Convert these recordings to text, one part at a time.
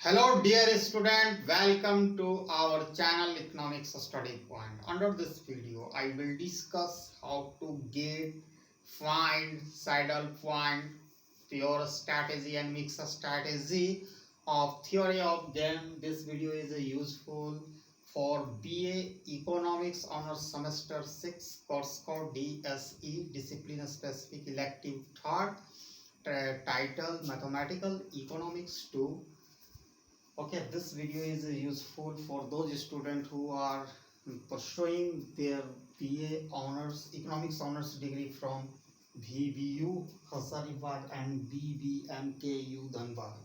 Hello dear student, welcome to our channel Economics Study Point. Under this video, I will discuss how to get, find, saddle point, pure strategy and mixed strategy of theory of game. This video is useful for BA Economics Honors Semester 6 course code DSE, Discipline Specific Elective Third, title Mathematical Economics 2. Okay, this video is useful for those students who are pursuing their BA honors, economics honors degree from VBU Hazaribagh and BBMKU Dhanbad.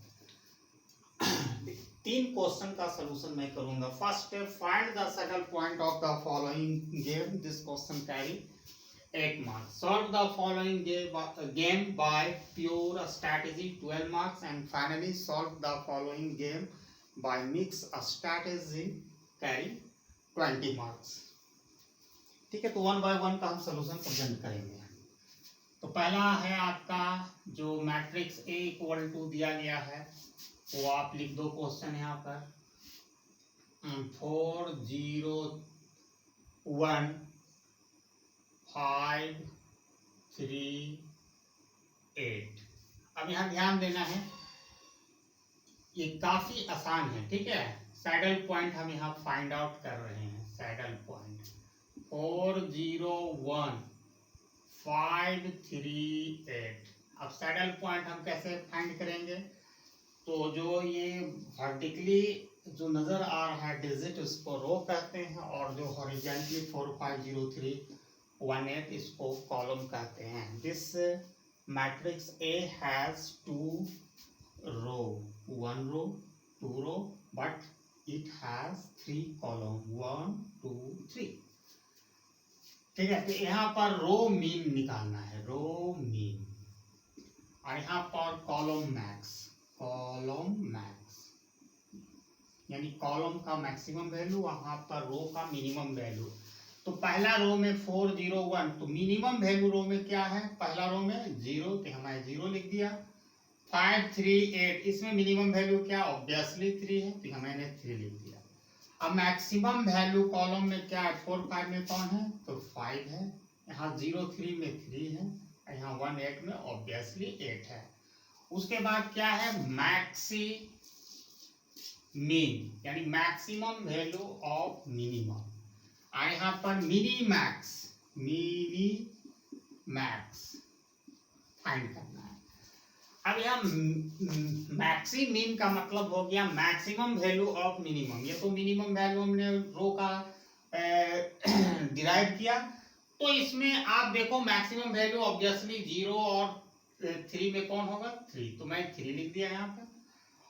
तीन question का solution मैं करूंगा. First, find the saddle point of the following game. This question carry 8 marks. Solve the following game by pure strategy 12 marks. And finally solve the following game by mixed strategy carry 20 marks. ठीक है, तो one by one का हम solution present करेंगे. तो पहला है आपका जो मैट्रिक्स A इक्वल टू दिया गया है वो आप लिख दो. क्वेश्चन यहाँ पर 4 0 1 5 3 8. अब यहाँ ध्यान देना है, ये काफी आसान है. ठीक है, सैडल पॉइंट हम यहाँ फाइंड आउट कर रहे हैं. Saddle point 4 0 1 5 3 8. अब सैडल पॉइंट हम कैसे फाइंड करेंगे? तो जो ये वर्टिकली जो नजर आ रहा है डिजिट उसको रो कहते हैं, और जो हॉरिजॉन्टली 4 5 0 3 1 8 इसको कॉलम कहते हैं. This matrix A has 2 row, 1 row 2 row, but it has 3 column 1 2 3. ठीक है, तो यहाँ पर रो मीन निकालना है, रो मीन, और यहाँ पर कॉलम मैक्स, कॉलम मैक्स यानी कॉलम का मैक्सिमम वैल्यू, वहां पर रो का मिनिमम वैल्यू. तो पहला रो में 4 0 1, तो मिनिमम वैल्यू रो में क्या है? पहला रो में 0, तो हमें 0 लिख दिया. 5 3 8, इसमें मिनिमम वैल्यू क्या? ऑब्वियसली 3 है, तो मैंने 3 लिख दिया. अब मैक्सिमम वैल्यू कॉलम में क्या है? 4 5 में कौन है? तो 5 है. यहाँ 0 3 में 3 है, यहाँ 1 8 में ऑब्वियसली 8 है. उसके बाद क्या है? मैक्सी मीन यानी मैक्सिमम वैल्यू ऑफ मिनिमम, और यहाँ पर mini max, mini max find करना है. अब यहाँ मैक्सी मीन का मतलब हो गया मैक्सिमम वैल्यू ऑफ मिनिमम. ये तो मिनिमम वैल्यू हमने रो का डिराइव किया. तो इसमें आप देखो मैक्सिमम वैल्यू ऑब्वियसली 0 और 3 में कौन होगा? 3, तो मैं 3 लिख दिया यहाँ पर.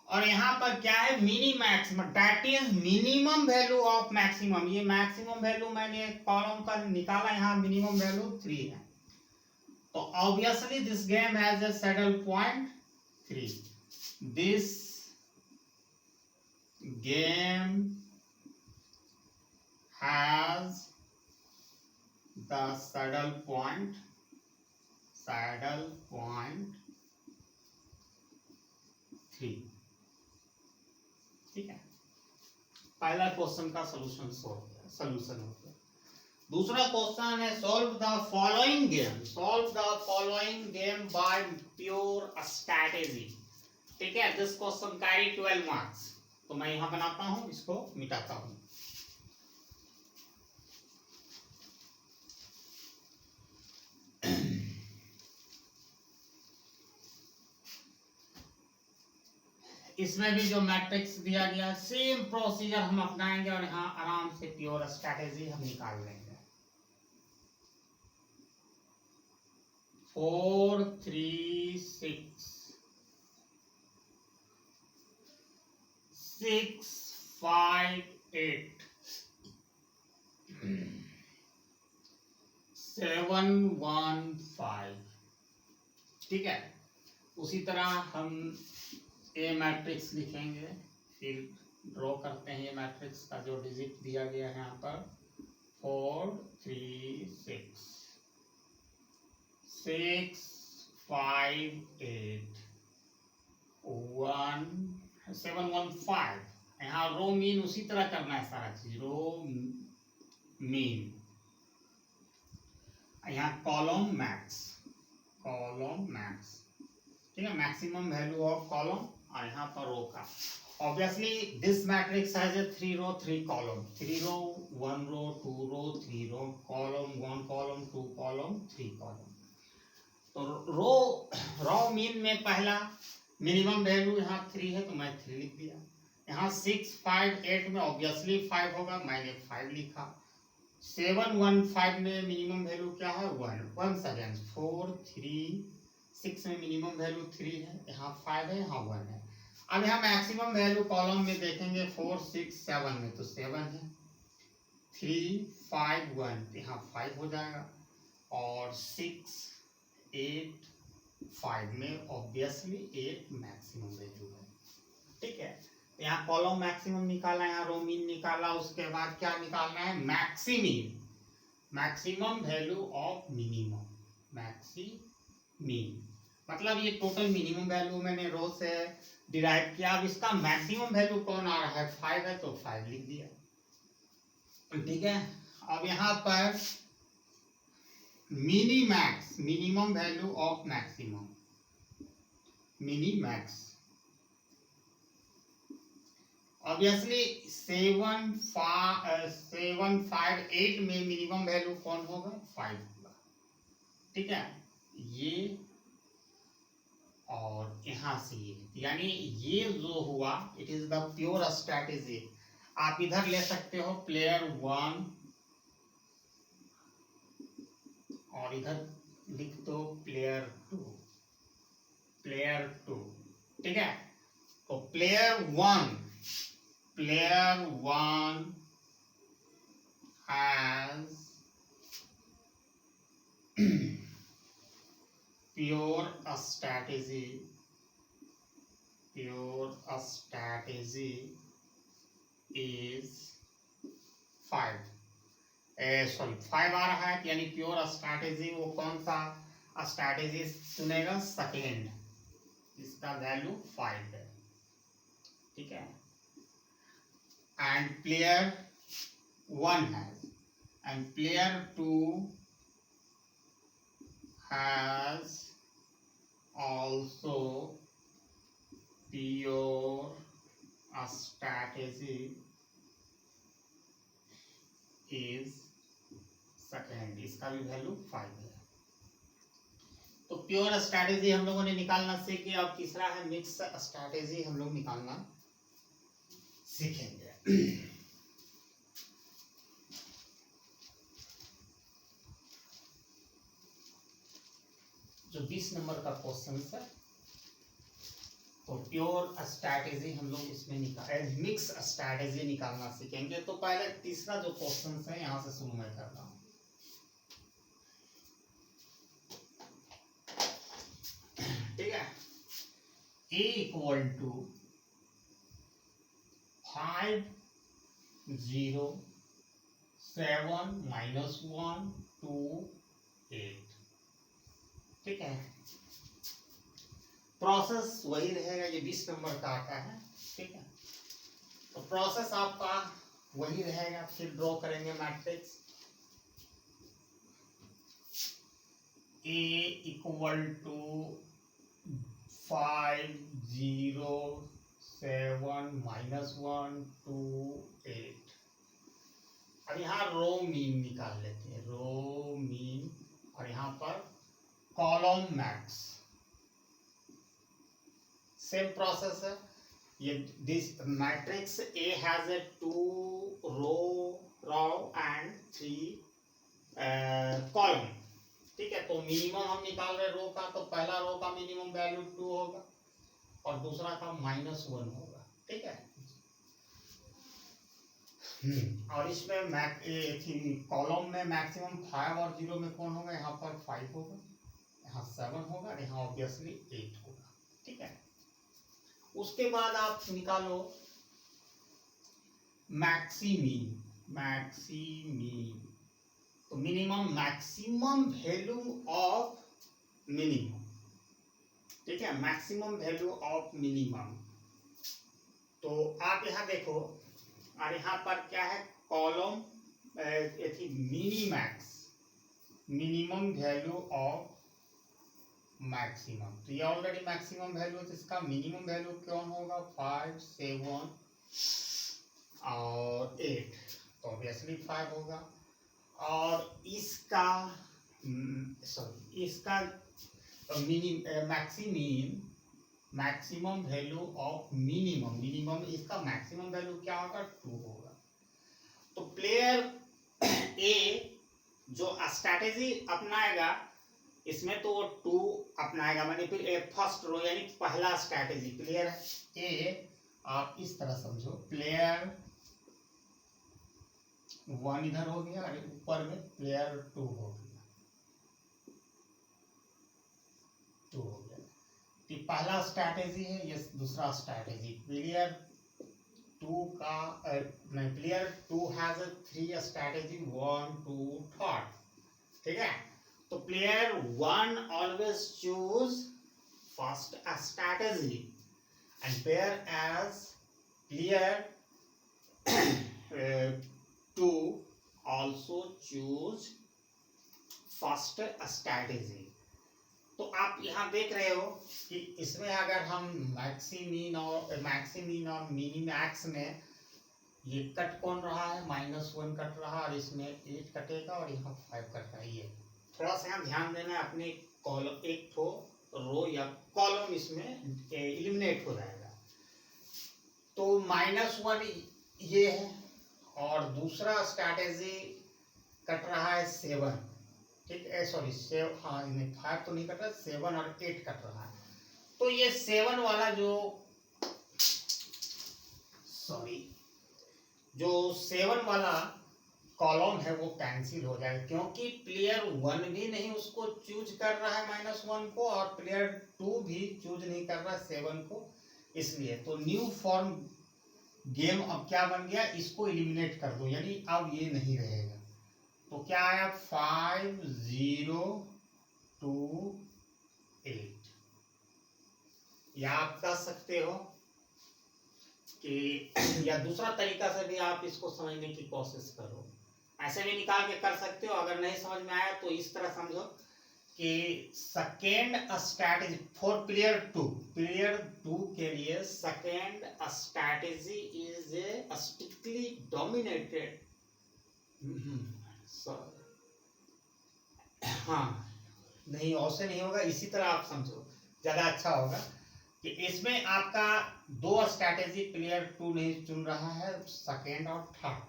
और यहाँ पर क्या है? Mini maximum, that is minimum value of maximum. ये मैक्सिमम वैल्यू मैंने कॉलम का निकाला, यहाँ मिनिमम वैल्यू 3 है. तो obviously this game has a saddle point 3. This game has the saddle point 3. ठीक है, पहला क्वेश्चन का सॉल्यूशन हो गया. दूसरा क्वेश्चन है solve the following game. Solve the following game by pure strategy. ठीक है, दिस क्वेश्चन कैरी 12 मार्क्स. तो मैं यहां बनाता हूं, इसको मिटाता हूं. इसमें भी जो मैट्रिक्स दिया गया सेम प्रोसीजर हम अपनाएंगे, और यहाँ आराम से प्योर स्ट्रैटेजी हम निकाल लेंगे. 4 3 6 6 5 8 7 1 5. ठीक है, उसी तरह हम ए मैट्रिक्स लिखेंगे, फिर ड्रॉ करते हैं ये मैट्रिक्स का जो डिजिट दिया गया है यहाँ पर 4 3 6 6 5 8 1 715। यहाँ रो मीन उसी तरह करना है सारा चीज, रो मीन, यहाँ कॉलम मैक्स, कॉलम मैक्स, ठीक है, मैक्सिमम वैल्यू ऑफ कॉलम, और यहाँ पर रो का। Obviously this matrix has a 3 row 3 column, 3 row 1 row 2 row 3 row, column 1 column 2 column 3 column. तो रो मीन में पहला मिनिमम वैल्यू यहाँ 3 है तो मैं 3 लिख दिया। यहाँ 6 5 8 में ऑब्वियसली 5 होगा, मैंने 5 लिखा। 715 में मिनिमम वैल्यू क्या है 1, 1 सेकेंड 4 3 6 में मिनिमम वैल्यू 3 है, यहाँ 5 है, यहाँ 1 है। अब यहाँ मैक्सिमम वैल्यू कॉलम में देखेंगे 4 6 7 में तो 7 है, 3 5 1 यहाँ 5 हो जाएगा, और 6 8 5 में ऑब्वियसली 8 मैक्सिमम वैल्यू है, ठीक है। यहाँ कॉलम मैक्सिमम निकाला, यहाँ रो मीन निकाला, उसके बाद क्या निकालना है मैक्सिमीन, मैक्सिमम वैल्यू ऑफ मिनिमम, मैक्सिमीन मतलब ये टोटल मिनिमम वैल्यू मैंने रो से डिराइव किया। अब इसका मैक्सिमम वैल्यू कौन आ रहा है 5 है तो 5 लिख दिया, ठीक है। अब यहाँ पर mini max, minimum value of maximum, mini max obviously 758 में मिनिमम वैल्यू कौन होगा 5 होगा, ठीक है। ये और यहाँ से ये, यानी ये जो हुआ it is the pure strategy. आप इधर ले सकते हो प्लेयर 1 और इधर लिख दो प्लेयर 2, प्लेयर 2, ठीक है। तो player 1 has pure strategy is 5, sorry 5 आ रहा है, यानी प्योर स्ट्रैटेजी वो कौन सा स्ट्रैटेजी चुनेगा सेकेंड, इसका वैल्यू 5 है, ठीक है। and player 1 has, and player 2 has also pure strategy is second, इसका भी वैल्यू 5 है। तो प्योर स्ट्रैटेजी हम लोगों ने निकालना सीखे। अब तीसरा है मिक्स स्ट्रैटेजी, हम लोग निकालना सीखेंगे। जो 20 नंबर का क्वेश्चन है, तो प्योर स्ट्रैटेजी हम लोग इसमें मिक्स स्ट्रैटेजी निकालना सीखेंगे। तो पहले तीसरा जो क्वेश्चन है यहां से शुरू मैं कर रहा हूं, ठीक है। A इक्वल टू 5 0 7 -1 2 8, ठीक है। प्रोसेस वही रहेगा, ये 20 नंबर का आता है, ठीक है। तो प्रोसेस आपका वही रहेगा। फिर ड्रॉ करेंगे मैट्रिक्स A इक्वल टू 5 0 7 -1 2 8। अब यहाँ रो मीन निकाल लेते हैं, रो मीन, और यहाँ पर कॉलम मैक्स, सेम प्रोसेस है। ये this matrix A has a 2 row and 3 column, ठीक है। तो मिनिमम हम निकाल रहे रो का, तो पहला रो का मिनिमम वैल्यू 2 होगा और दूसरा का -1 होगा, ठीक है। और इसमें कॉलम में मैक्सिमम 5 और 0 में कौन होगा, यहाँ पर 5 होगा, यहाँ 7 होगा, और यहाँ ऑब्वियसली 8 होगा, ठीक है। उसके बाद आप निकालो मैक्सिमीन, मैक्सिमीन तो minimum maximum value of minimum, ठीक है, मैक्सिमम वैल्यू ऑफ मिनिमम। आप यहाँ देखो, और यहाँ पर क्या है, column Minimax, minimum value of maximum. तो ये ऑलरेडी मैक्सिमम वैल्यू है, तो इसका मिनिमम वैल्यू कौन होगा, 5, 7 और 8, तो ऑब्वियसली 5 होगा। और इसका इसका मैक्सिमम वैल्यू ऑफ मिनिमम, इसका मैक्सिमम वैल्यू क्या होगा, 2 होगा। तो प्लेयर ए जो स्ट्रैटेजी अपनाएगा इसमें तो वो 2 अपनाएगा, माने फिर फर्स्ट रो यानी पहला स्ट्रैटेजी प्लेयर ए, आप इस तरह समझो, प्लेयर 1 इधर हो गया और ऊपर में प्लेयर 2 हो गया, तो पहला स्ट्रैटेजी है, ये दूसरा स्ट्रैटेजी। प्लेयर 2 का प्लेयर 2 हैज 3 स्ट्रैटेजी, 1, 2, 3, ठीक है। तो player 1 always choose first strategy, and player 2 also choose first strategy. तो आप यहाँ देख रहे हो कि इसमें अगर हम मैक्सिमीन और मिनीमैक्स में ये कट कौन रहा है, -1 कट रहा, और इसमें 8 कटेगा और यहाँ 5 कट रहा है। ये थोड़ा सा यहाँ ध्यान देना है, अपने कॉलम एक ठो रो या कॉलम इसमें एलिमिनेट हो जाएगा। तो -1 ये है, और दूसरा स्ट्रैटेजी कट रहा है 7, ठीक है, सॉरी 5 तो नहीं कट रहा, 7 और 8 कट रहा है। तो ये 7 वाला जो 7 वाला कॉलम है वो कैंसिल हो जाएगा, क्योंकि प्लेयर 1 भी नहीं उसको चूज कर रहा है -1 को, और प्लेयर 2 भी चूज नहीं कर रहा है 7 को, इसलिए। तो न्यू फॉर्म गेम अब क्या बन गया, इसको एलिमिनेट कर दो, यानी अब ये नहीं रहेगा। तो क्या आया, 5, 0, 2, 8। या आप कह सकते हो कि या दूसरा तरीका से भी आप इसको समझने की कोशिश करो, ऐसे भी निकाल के कर सकते हो। अगर नहीं समझ में आया तो इस तरह समझो कि सेकेंड स्ट्रैटेजी फॉर प्लेयर 2 के लिए second strategy is a strictly dominated, हाँ नहीं ऐसे नहीं होगा, इसी तरह आप समझो ज्यादा अच्छा होगा कि इसमें आपका 2 स्ट्रैटेजी प्लेयर 2 नहीं चुन रहा है, सेकेंड और थर्ड,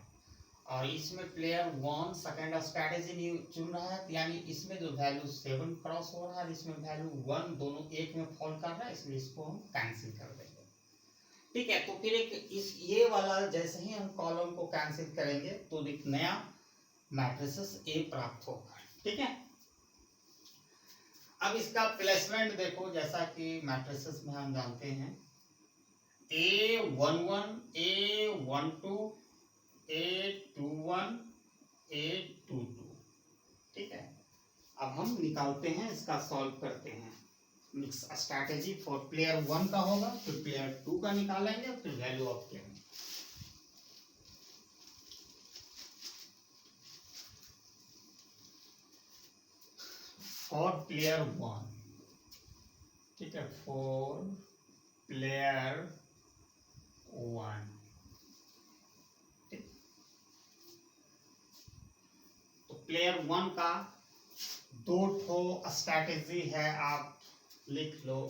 और इसमें प्लेयर 1 सेकेंड स्ट्रैटेजी नहीं चुन रहा है, यानी इसमें जो वैल्यू 7 क्रॉस हो रहा है, इसमें वैल्यू 1, दोनों एक में फॉल कर रहा है, इसलिए इसको हम कैंसिल कर देंगे, ठीक है। तो फिर ये वाला जैसे ही हम कॉलम को कैंसिल करेंगे तो एक नया मैट्रिसेस ए प्राप्त होगा, ठीक है। अब इसका प्लेसमेंट देखो, जैसा कि मैट्रिसेस में हम जानते हैं A11, A12, A21, A22, ठीक है। अब हम निकालते हैं, इसका सॉल्व करते हैं। मिक्स स्ट्रैटेजी फॉर प्लेयर 1 का होगा, फिर प्लेयर 2 का निकालेंगे, फिर value of game. For player 1, ठीक है, फॉर प्लेयर 1, ठीक। तो प्लेयर 1 का 2 ठो स्ट्रैटेजी है, आप लिख लो,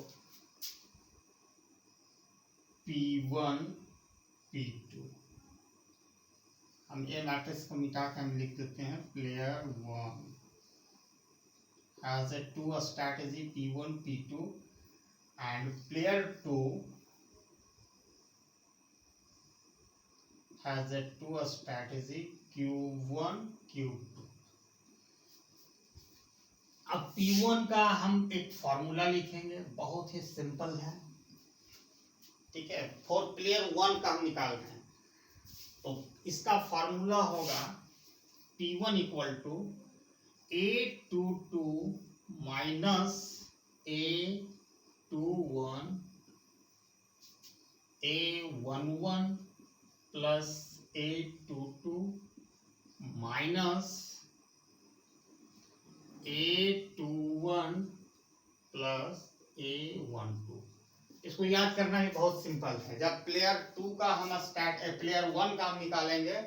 P1, P2। हम ये मैट्रिक्स को मिटा के हम लिख देते हैं, player 1 has a 2 strategy P1, P2, and player 2 has a 2 strategy Q1, Q2। अब P1 का हम एक फॉर्मूला लिखेंगे, बहुत ही सिंपल है, ठीक है। फॉर प्लेयर 1 का हम निकाल रहे हैं, तो इसका फॉर्मूला होगा P1 equal to A22 minus A21 A11 plus A22 minus A21 plus A12। इसको याद करना ही बहुत सिंपल है। जब प्लेयर 2 का हम प्लेयर 1 का हम निकालेंगे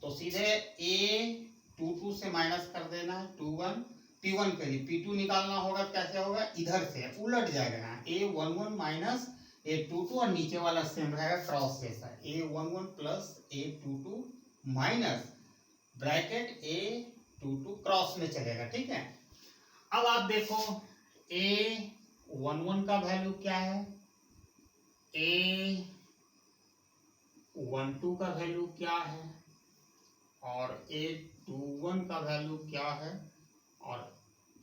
तो सीधे A22 से माइनस कर देना है 21, P1 के लिए P2 निकालना होगा। कैसे होगा, इधर से उलट जाएगा, A11 माइनस A22 और नीचे वाला सेम रहेगा क्रॉस जैसा, A11 plus A22 minus bracket A22 cross में चलेगा। ठीक है, अब आप देखो A11 का वैल्यू क्या है, A12 का वैल्यू क्या है और A21 का वैल्यू क्या है और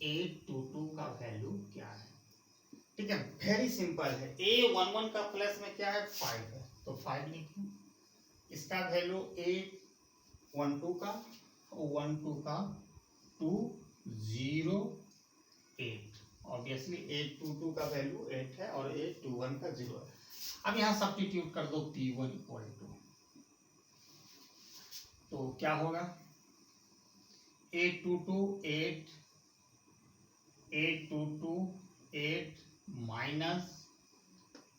A22 का वैल्यू क्या है। ठीक है, वेरी सिंपल है। A11 का प्लस में क्या है, 5 है, तो 5 लिखें। इसका वैल्यू A12 का 208, ऑब्वियसली A22 का वैल्यू 8 है और A21 का 0 है। अब यहाँ सब्स्टिट्यूट कर दो P1 इक्वल टू, तो क्या होगा, A22 8 माइनस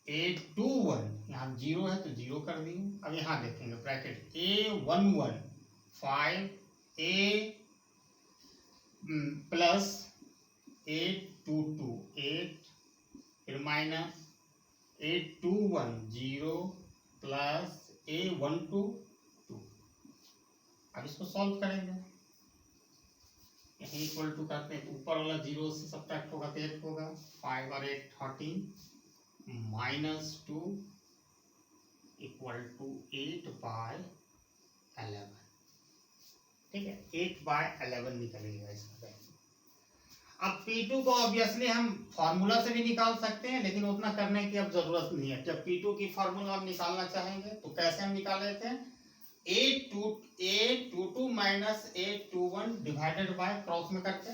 A21, यहाँ 0 है तो 0 कर दिए। अब यहाँ देखेंगे bracket A11 5 A plus A22 8 फिर माइनस A21 0 प्लस A12 2। अब इसको सॉल्व करेंगे, इक्वल टू करते हैं, ऊपर वाला 0 से सब्ट्रैक्ट होगा तो 8 होगा, 5 और 8 13 माइनस 2 इक्वल टू 8/11। ठीक है, 8/11 निकलेगा इसका वैल्यू। अब P2 को ऑब्वियसली हम फॉर्मूला से भी निकाल सकते हैं, लेकिन उतना करने की अब जरूरत नहीं है। जब P2 की फॉर्मूला हम निकालना चाहेंगे तो कैसे हम निकाल लेते हैं, A22 minus A21 divided by cross में करते।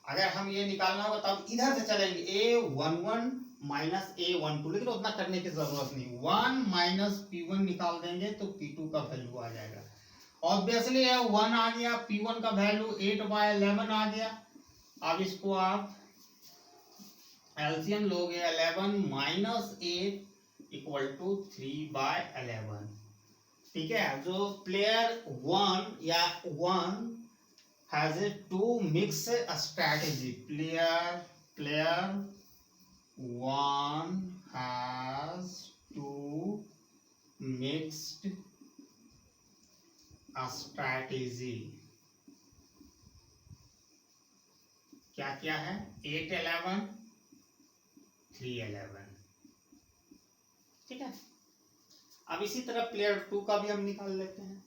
अगर हम ये निकालना होगा तब इधर से चलेंगे A11 माइनस A12, लेकिन उतना करने की जरूरत नहीं। 1 माइनस P1 निकाल देंगे तो P2 का वैल्यू आ जाएगा। ऑब्वियसली 1 आ गया, P1 का वैल्यू 8/11 आ गया। अब इसको आप एलसीएम लोगे, 11 माइनस 8 इक्वल टू 3/11। ठीक है, जो प्लेयर 1 या 1 has a two mix strategy, player 1 has two mixed strategy। क्या क्या है, 8/11 3/11। ठीक है, अब इसी तरह प्लेयर 2 का भी हम निकाल लेते हैं।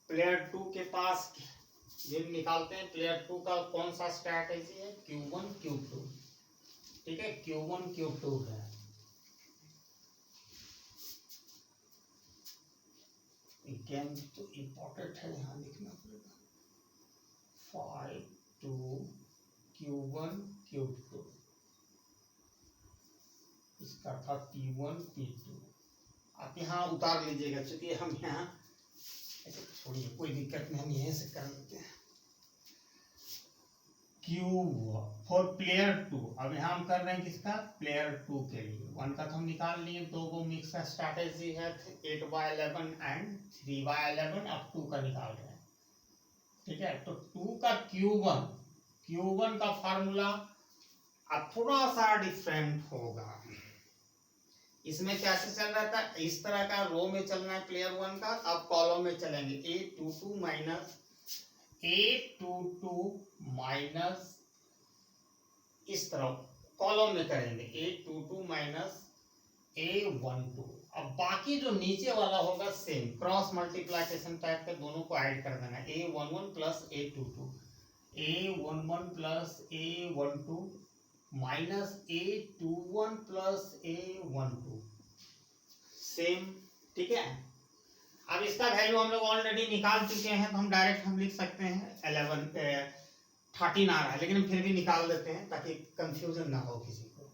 प्लेयर 2 के पास ये निकालते हैं, प्लेयर 2 का कौन सा स्ट्रैटेजी है, Q1 Q2। ठीक है, Q1 Q2 है। गेम तो इम्पोर्टेंट है, यहाँ लिखना पड़ेगा 5 2 Q1 Q2, इसका था P1 P2। आप यहाँ उतार लीजिएगा, चूंकि हम यहाँ ऐसे छोड़िए, कोई दिक्कत नहीं, हम यहीं से कर लेते हैं। Q फॉर प्लेयर 2, अब यहाँ हम कर रहे हैं किसका, प्लेयर 2 के लिए। 1 का तो हम निकाल लिए, दो वो मिक्स का स्ट्रैटेजी है 8/11 एंड 3/11। अब 2 का निकाल रहे हैं। ठीक है, तो 2 का Q1 का फार्मूला अब थोड़ा सा डिफरेंट होगा। इसमें कैसे चल रहा था, इस तरह का रो में चलना है प्लेयर 1 का, अब कॉलम में चलेंगे A22 माइनस इस तरह कॉलम में करेंगे A22 माइनस A12। अब बाकी जो नीचे वाला होगा सेम क्रॉस मल्टीप्लिकेशन टाइप के, दोनों को ऐड कर देना, A11 plus A22 plus A12 minus A21 plus A12 same. ठीक है, अब इसका वैल्यू हम लोग ऑलरेडी निकाल चुके हैं, तो हम डायरेक्ट हम लिख सकते हैं 13 आ रहा है, लेकिन हम फिर भी निकाल देते हैं ताकि कंफ्यूजन ना हो किसी को।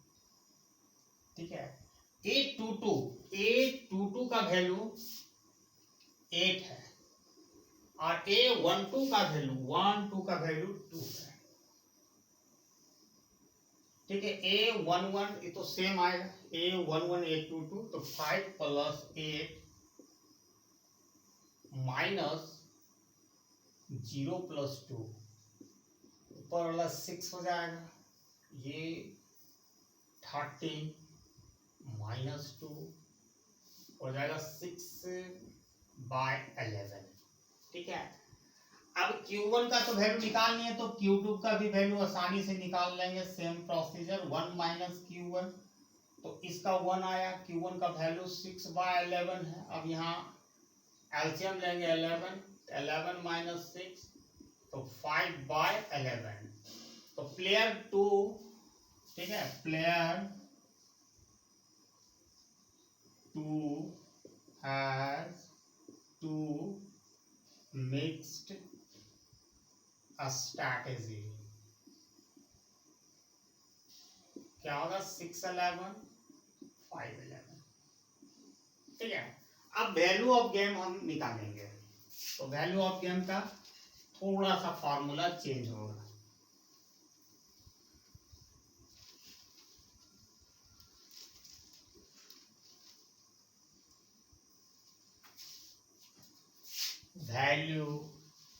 ठीक है, A22 का वैल्यू 8 है और A12 का वैल्यू 2 है। ठीक है, A11 ये तो सेम आएगा, A11 A22 तो 5 प्लस 8 माइनस 0 प्लस 2 ऊपर वाला 6 हो जाएगा, ये 30 माइनस 2 हो जाएगा 6/11। ठीक है, अब Q1 का तो वैल्यू निकालनी है तो Q2 का भी वैल्यू आसानी से निकाल लेंगे, सेम प्रोसीजर 1 माइनस Q1, तो इसका 1 आया, Q1 का वैल्यू 6/11 है। अब यहाँ एलसीएम लेंगे 11 माइनस 6 तो 5/11, तो प्लेयर 2, ठीक है, प्लेयर 2 has 2 mixed strategy, क्या होगा 6/11 5/11। ठीक है, अब वैल्यू ऑफ गेम हम निकालेंगे, तो वैल्यू ऑफ गेम का थोड़ा सा फॉर्मूला चेंज होगा।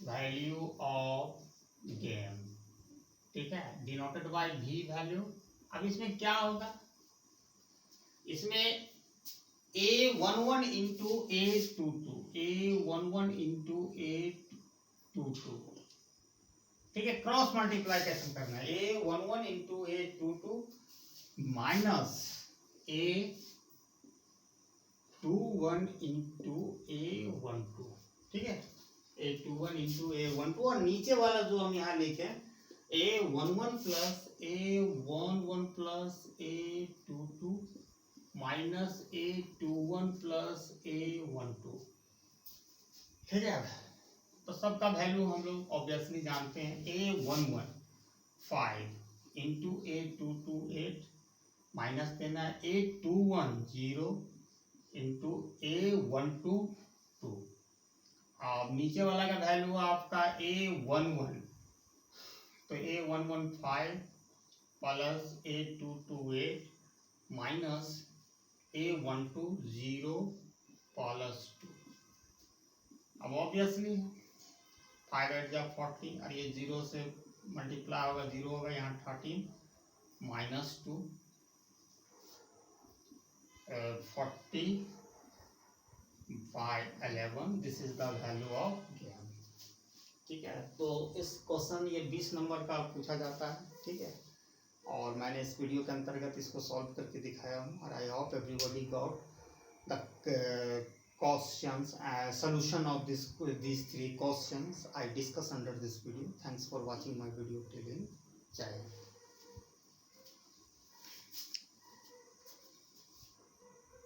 वैल्यू ऑफ गेम, ठीक है, डिनोटेड बाय V वैल्यू। अब इसमें क्या होगा, इसमें A11 into A22, A11 into A22, ठीक है, क्रॉस मल्टीप्लाइकेशन करना है, A11 into A22 minus A21 into A12, ठीक है, A21 इंटू A12, और नीचे वाला जो हम यहाँ लिखे A11 plus A11 plus A22 minus A21 plus A12, ठीक है। तो सबका वैल्यू हम लोग ऑब्वियसली जानते हैं, A11 5 इंटू A22 8 माइनस देना है A21 0 इंटू A12 2। अब नीचे वाला का वैल्यू आपका A11, तो A11 5 plus A22 8 minus A12 0 plus 2। अब ऑब्वियसली 5 8 जा 40 और ये 0 से मल्टीप्लाई होगा, 0 होगा यहाँ 13 minus 2 40/11, this is the value of game. ठीक है, तो इस क्वेश्चन ये 20 नंबर का पूछा जाता है, ठीक है, और मैंने इस वीडियो के अंतर्गत इसको सॉल्व करके दिखाया हूँ, और I hope everybody got the questions solution of these 3 questions I discuss under this video. Thanks for watching my video till end. Jai Hind.